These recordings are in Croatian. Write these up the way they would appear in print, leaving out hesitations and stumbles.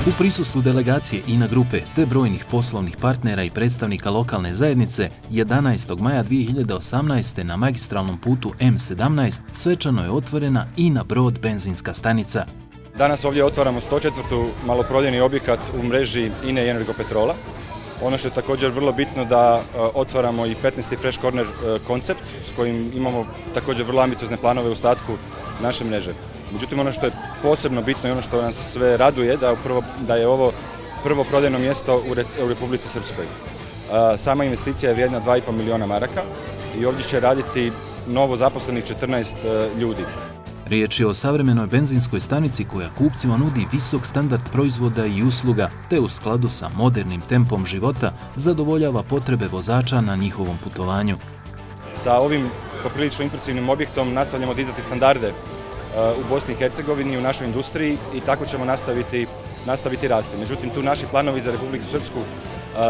U prisustvu delegacije INA grupe te brojnih poslovnih partnera i predstavnika lokalne zajednice 11. maja 2018. na magistralnom putu M17 svečano je otvorena INA Brod benzinska stanica. Danas ovdje otvaramo 104. maloprodajni objekat u mreži INA i Energopetrola. Ono što je također vrlo bitno da otvaramo i 15. Fresh Corner koncept s kojim imamo također vrlo ambiciozne planove u ostatku naše mreže. Međutim, ono što je posebno bitno i ono što nas sve raduje da je ovo prvo prodajno mjesto u Republici Srpskoj. Sama investicija je vrijedna 2,5 milijuna maraka i ovdje će raditi novo zaposlenih 14 ljudi. Riječ je o savremenoj benzinskoj stanici koja kupcima nudi visok standard proizvoda i usluga, te u skladu sa modernim tempom života zadovoljava potrebe vozača na njihovom putovanju. Sa ovim poprilično impresivnim objektom nastavljamo dizati standarde u Bosni i Hercegovini, u našoj industriji i tako ćemo nastaviti rasti. Međutim, tu naši planovi za Republiku Srpsku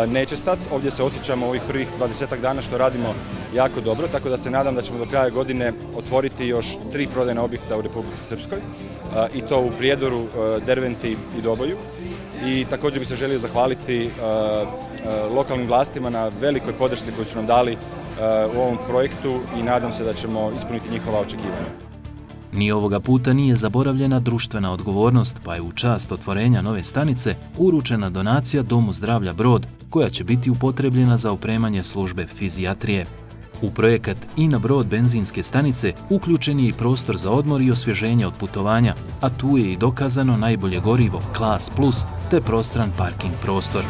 neće stati. Ovdje se osjećamo ovih prvih 20 dana što radimo jako dobro, tako da se nadam da ćemo do kraja godine otvoriti još 3 prodajna objekta u Republici Srpskoj i to u Prijedoru, Derventi i Doboju. I također bi se želio zahvaliti lokalnim vlastima na velikoj podršci koju su nam dali u ovom projektu i nadam se da ćemo ispuniti njihova očekivanja. Ni ovoga puta nije zaboravljena društvena odgovornost, pa je u čast otvorenja nove stanice uručena donacija Domu zdravlja Brod, koja će biti upotrebljena za opremanje službe fizijatrije. U projekat INA Brod benzinske stanice uključen je i prostor za odmor i osvježenje od putovanja, a tu je i dokazano najbolje gorivo Klas Plus te prostran parking prostor.